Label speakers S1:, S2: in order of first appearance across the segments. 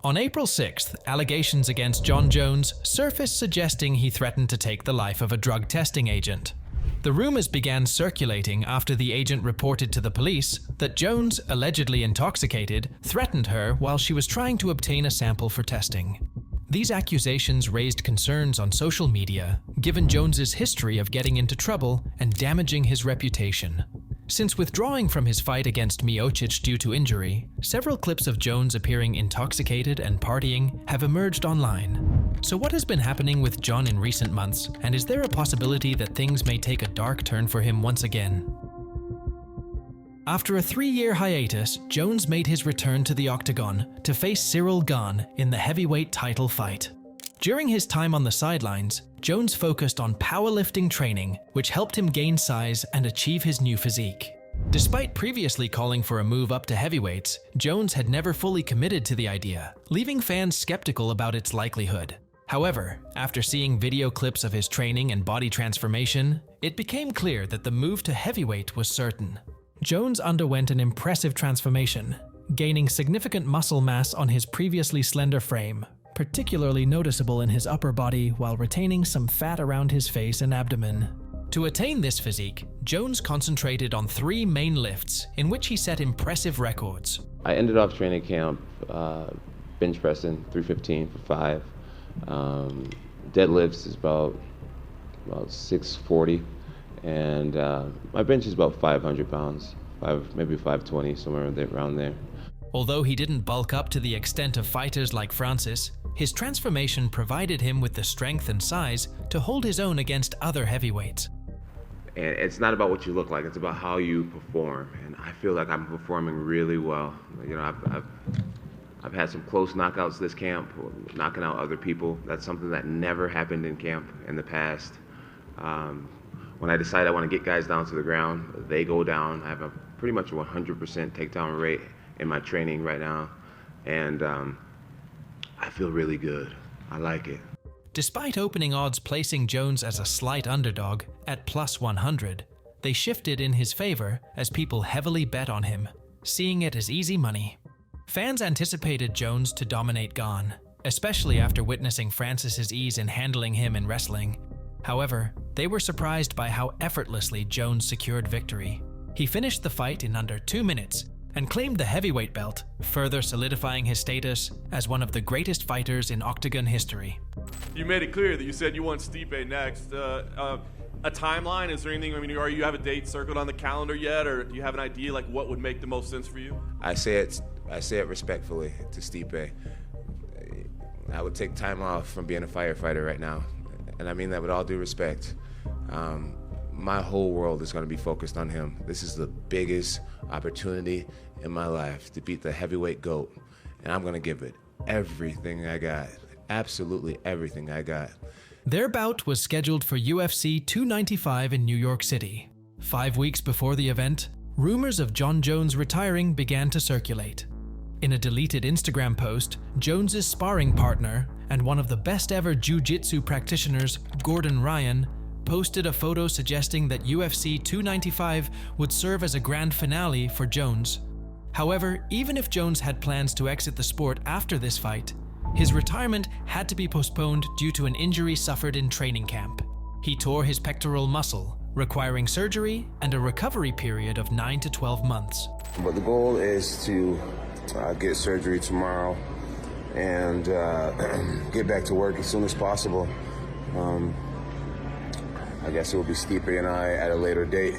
S1: On April 6th, allegations against Jon Jones surfaced suggesting he threatened to take the life of a drug testing agent. The rumors began circulating after the agent reported to the police that Jones, allegedly intoxicated, threatened her while she was trying to obtain a sample for testing. These accusations raised concerns on social media, given Jones's history of getting into trouble and damaging his reputation. Since withdrawing from his fight against Miocic due to injury, several clips of Jones appearing intoxicated and partying have emerged online. So what has been happening with Jon in recent months, and is there a possibility that things may take a dark turn for him once again? After a 3-year hiatus, Jones made his return to the octagon to face Ciryl Gane in the heavyweight title fight. During his time on the sidelines, Jones focused on powerlifting training, which helped him gain size and achieve his new physique. Despite previously calling for a move up to heavyweights, Jones had never fully committed to the idea, leaving fans skeptical about its likelihood. However, after seeing video clips of his training and body transformation, it became clear that the move to heavyweight was certain. Jones underwent an impressive transformation, gaining significant muscle mass on his previously slender frame, particularly noticeable in his upper body while retaining some fat around his face and abdomen. To attain this physique, Jones concentrated on 3 main lifts in which he set impressive records.
S2: I ended off training camp bench pressing 315 for 5. Deadlifts is about 640, and my bench is about 500 pounds, maybe 520, somewhere around there.
S1: Although he didn't bulk up to the extent of fighters like Francis, his transformation provided him with the strength and size to hold his own against other heavyweights.
S2: And it's not about what you look like, it's about how you perform. And I feel like I'm performing really well. You know, I've had some close knockouts this camp, knocking out other people. That's something that never happened in camp in the past. When I decide I want to get guys down to the ground, they go down. I have a pretty much 100% takedown rate in my training right now. And I feel really good. I like it.
S1: Despite opening odds placing Jones as a slight underdog at +100, they shifted in his favor as people heavily bet on him, seeing it as easy money. Fans anticipated Jones to dominate Gane, especially after witnessing Francis's ease in handling him in wrestling. However, they were surprised by how effortlessly Jones secured victory. He finished the fight in under 2 minutes and claimed the heavyweight belt, further solidifying his status as one of the greatest fighters in octagon history.
S3: You made it clear that you said you want Stipe next. A timeline? Is there anything? I mean, are you have a date circled on the calendar yet, or do you have an idea like what would make the most sense for you?
S2: I say it respectfully to Stipe. I would take time off from being a firefighter right now, and I mean that with all due respect. My whole world is going to be focused on him. This is the biggest opportunity in my life to beat the heavyweight GOAT, and I'm going to give it everything I got, absolutely everything I got.
S1: Their bout was scheduled for UFC 295 in New York City. 5 weeks before the event, rumors of Jon Jones retiring began to circulate. In a deleted Instagram post, Jones's sparring partner and one of the best ever jiu-jitsu practitioners, Gordon Ryan, posted a photo suggesting that UFC 295 would serve as a grand finale for Jones. However, even if Jones had plans to exit the sport after this fight, his retirement had to be postponed due to an injury suffered in training camp. He tore his pectoral muscle, requiring surgery and a recovery period of 9 to 12 months.
S4: But the goal is to get surgery tomorrow and get back to work as soon as possible. I guess it will be Stipe and I at a later date,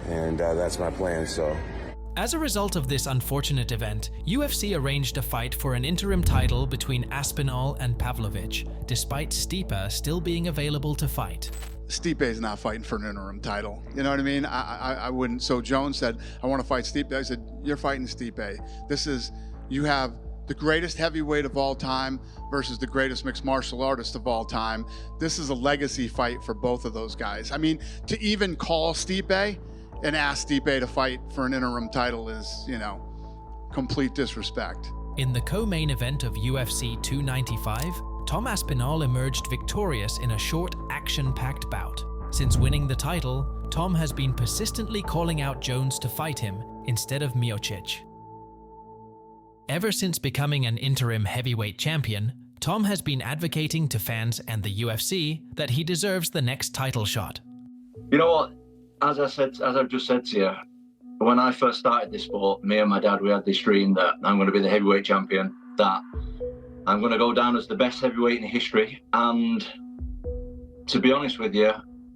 S4: and that's my plan, so.
S1: As a result of this unfortunate event, UFC arranged a fight for an interim title between Aspinall and Pavlovich, despite Stipe still being available to fight.
S5: Stipe is not fighting for an interim title. You know what I mean? I wouldn't. So Jones said, I want to fight Stipe. I said, you're fighting Stipe. You have the greatest heavyweight of all time versus the greatest mixed martial artist of all time. This is a legacy fight for both of those guys. I mean, to even call Stipe and ask Stipe to fight for an interim title is, you know, complete disrespect.
S1: In the co-main event of UFC 295, Tom Aspinall emerged victorious in a short, action-packed bout. Since winning the title, Tom has been persistently calling out Jones to fight him instead of Miocic. Ever since becoming an interim heavyweight champion, Tom has been advocating to fans and the UFC that he deserves the next title shot.
S6: You know what? As I've just said to you, when I first started this sport, me and my dad, we had this dream that I'm going to be the heavyweight champion, that I'm going to go down as the best heavyweight in history. And to be honest with you,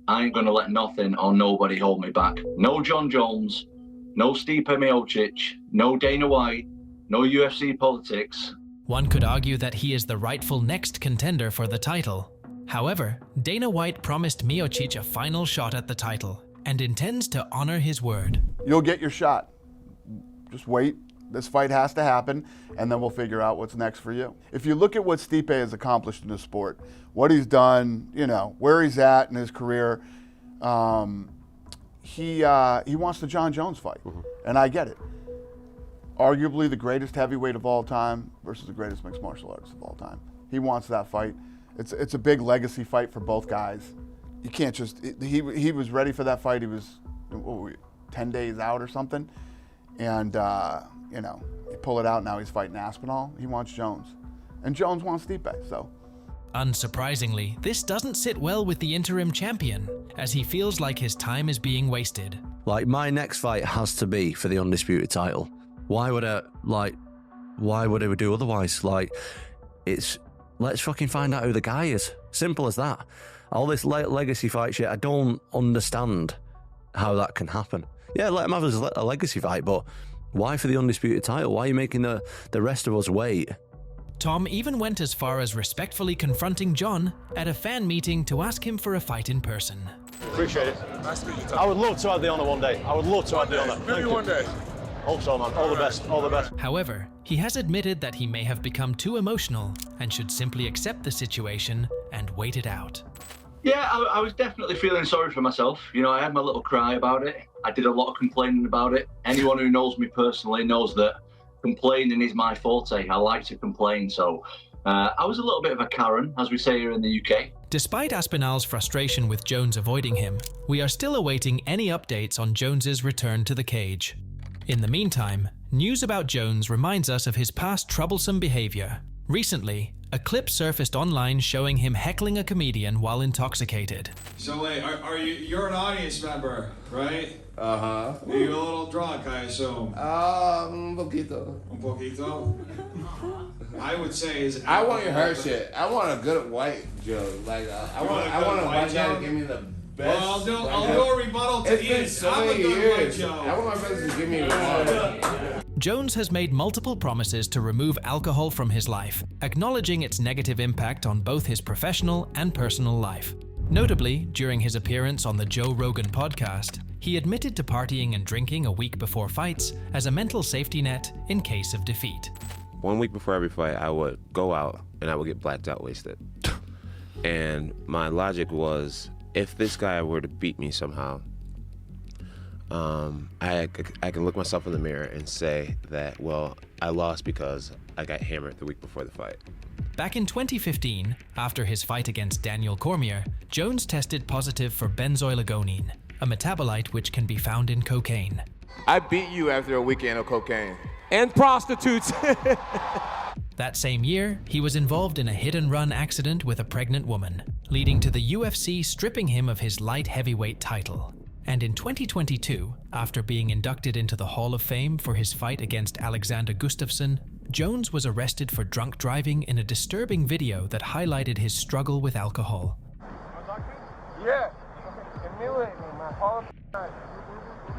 S6: I ain't going to let nothing or nobody hold me back. No Jon Jones, no Stipe Miocic, no Dana White, no UFC politics.
S1: One could argue that he is the rightful next contender for the title. However, Dana White promised Miocic a final shot at the title and intends to honor his word.
S7: You'll get your shot. Just wait. This fight has to happen, and then we'll figure out what's next for you. If you look at what Stipe has accomplished in the sport, what he's done, you know, where he's at in his career, he wants the Jon Jones fight, and I get it. Arguably the greatest heavyweight of all time versus the greatest mixed martial artist of all time. He wants that fight. It's a big legacy fight for both guys. You can't just, he was ready for that fight. He was, 10 days out or something. And, you know, you pull it out, now he's fighting Aspinall. He wants Jones. And Jones wants Stipe, so.
S1: Unsurprisingly, this doesn't sit well with the interim champion, as he feels like his time is being wasted.
S8: Like, my next fight has to be for the undisputed title. Why would I do otherwise? Like, let's fucking find out who the guy is. Simple as that. All this legacy fight shit, I don't understand how that can happen. Yeah, let him have a legacy fight, but why for the undisputed title? Why are you making the rest of us wait?
S1: Tom even went as far as respectfully confronting Jon at a fan meeting to ask him for a fight in person.
S9: Appreciate it. Nice to meet you, Tom. I would love to have the honor one day. I would love to have the honor.
S10: Maybe one day.
S9: Hope so, man. All the best. All the best.
S1: However, he has admitted that he may have become too emotional and should simply accept the situation and wait it out.
S6: Yeah, I was definitely feeling sorry for myself. You know, I had my little cry about it. I did a lot of complaining about it. Anyone who knows me personally knows that complaining is my forte. I like to complain, so I was a little bit of a Karen, as we say here in the UK.
S1: Despite Aspinall's frustration with Jones avoiding him, we are still awaiting any updates on Jones's return to the cage. In the meantime, news about Jones reminds us of his past troublesome behavior. Recently, a clip surfaced online showing him heckling a comedian while intoxicated.
S10: So wait, you're an audience member, right?
S11: Uh-huh.
S10: Are you a little drunk, I assume?
S11: Un poquito.
S10: Un poquito? I would say
S11: I want your her shit. I want a good white joke. Like I want a white guy to give me the best.
S10: Well, I'll do a rebuttal to Ian.
S11: It's been so many years. I want my brothers to give me a rebuttal.
S1: Jones has made multiple promises to remove alcohol from his life, acknowledging its negative impact on both his professional and personal life. Notably, during his appearance on the Joe Rogan podcast, he admitted to partying and drinking a week before fights as a mental safety net in case of defeat.
S2: 1 week before every fight, I would go out and I would get blacked out wasted. And my logic was, if this guy were to beat me somehow, I can look myself in the mirror and say that, well, I lost because I got hammered the week before the fight.
S1: Back in 2015, after his fight against Daniel Cormier, Jones tested positive for benzoylagonine, a metabolite which can be found in cocaine.
S11: I beat you after a weekend of cocaine.
S12: And prostitutes.
S1: That same year, he was involved in a hit-and-run accident with a pregnant woman, leading to the UFC stripping him of his light heavyweight title. And in 2022, after being inducted into the Hall of Fame for his fight against Alexander Gustafsson, Jones was arrested for drunk driving in a disturbing video that highlighted his struggle with alcohol.
S13: Yeah, humiliate me my whole time.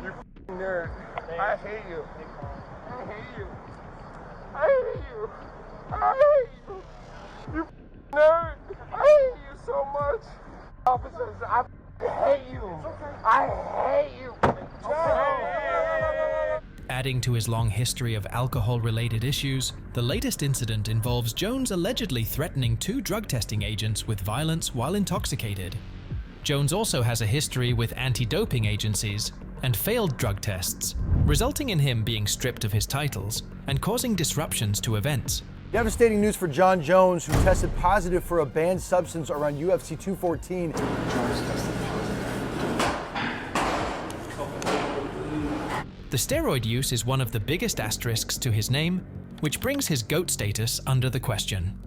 S13: You nerd. I hate you. I hate you. I hate you. I hate you. You nerd. I hate you so much. Officers, I hate you. I hate you.
S1: Adding to his long history of alcohol-related issues, the latest incident involves Jones allegedly threatening 2 drug testing agents with violence while intoxicated. Jones also has a history with anti-doping agencies and failed drug tests, resulting in him being stripped of his titles and causing disruptions to events.
S14: Devastating news for Jon Jones, who tested positive for a banned substance around UFC 214.
S1: The steroid use is one of the biggest asterisks to his name, which brings his GOAT status under the question.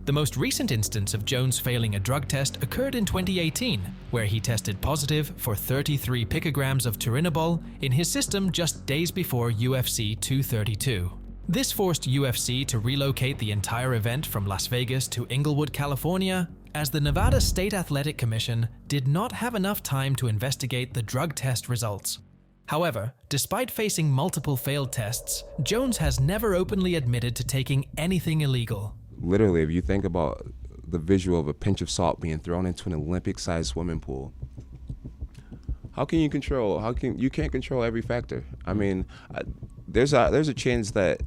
S1: The most recent instance of Jones failing a drug test occurred in 2018, where he tested positive for 33 picograms of turinabol in his system just days before UFC 232. This forced UFC to relocate the entire event from Las Vegas to Inglewood, California, as the Nevada State Athletic Commission did not have enough time to investigate the drug test results. However, despite facing multiple failed tests, Jones has never openly admitted to taking anything illegal.
S2: Literally, if you think about the visual of a pinch of salt being thrown into an Olympic-sized swimming pool, you can't control every factor. I mean, there's a chance that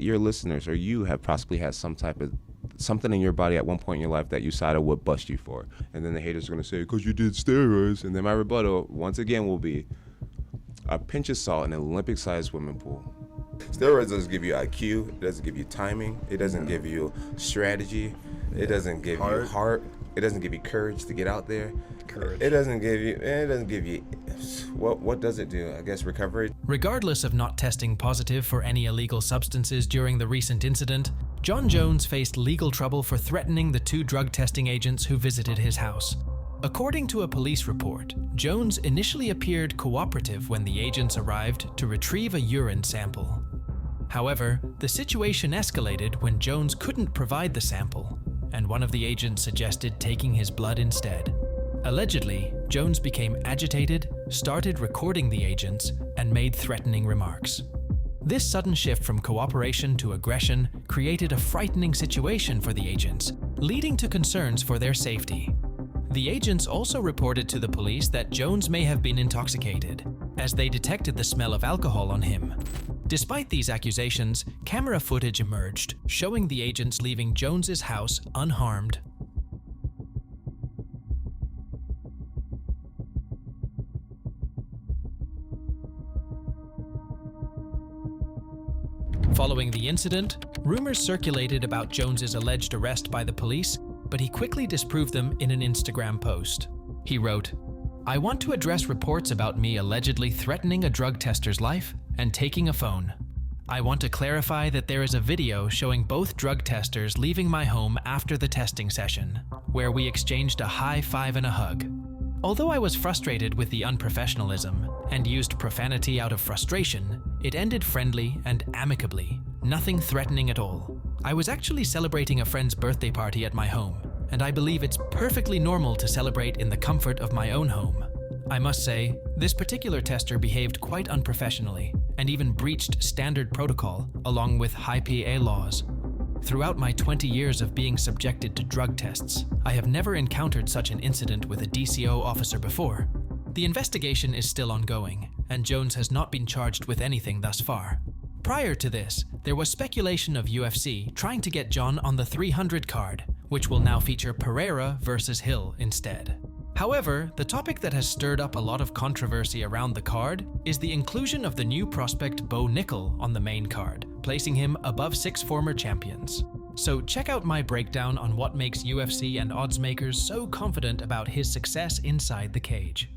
S2: your listeners or you have possibly had something in your body at one point in your life that USADA would bust you for. And then the haters are going to say, because you did steroids. And then my rebuttal, once again, will be a pinch of salt in an Olympic-sized swimming pool.
S4: Steroids doesn't give you IQ, it doesn't give you timing, it doesn't give you strategy, it doesn't give you heart, it doesn't give you courage to get out there. It doesn't give you what does it do? I guess recovery.
S1: Regardless of not testing positive for any illegal substances during the recent incident, Jon Jones faced legal trouble for threatening the 2 drug testing agents who visited his house. According to a police report, Jones initially appeared cooperative when the agents arrived to retrieve a urine sample. However, the situation escalated when Jones couldn't provide the sample, and one of the agents suggested taking his blood instead. Allegedly, Jones became agitated, started recording the agents, and made threatening remarks. This sudden shift from cooperation to aggression created a frightening situation for the agents, leading to concerns for their safety. The agents also reported to the police that Jones may have been intoxicated, as they detected the smell of alcohol on him. Despite these accusations, camera footage emerged, showing the agents leaving Jones's house unharmed. Following the incident, rumors circulated about Jones's alleged arrest by the police, but he quickly disproved them in an Instagram post. He wrote, "I want to address reports about me allegedly threatening a drug tester's life and taking a phone. I want to clarify that there is a video showing both drug testers leaving my home after the testing session, where we exchanged a high five and a hug. Although I was frustrated with the unprofessionalism and used profanity out of frustration, it ended friendly and amicably, nothing threatening at all. I was actually celebrating a friend's birthday party at my home, and I believe it's perfectly normal to celebrate in the comfort of my own home. I must say, this particular tester behaved quite unprofessionally and even breached standard protocol along with high PA laws. Throughout my 20 years of being subjected to drug tests, I have never encountered such an incident with a DCO officer before. The investigation is still ongoing, and Jones has not been charged with anything thus far. Prior to this, there was speculation of UFC trying to get Jon on the 300 card, which will now feature Pereira versus Hill instead. However, the topic that has stirred up a lot of controversy around the card is the inclusion of the new prospect Bo Nickel on the main card, placing him above 6 former champions. So check out my breakdown on what makes UFC and odds makers so confident about his success inside the cage.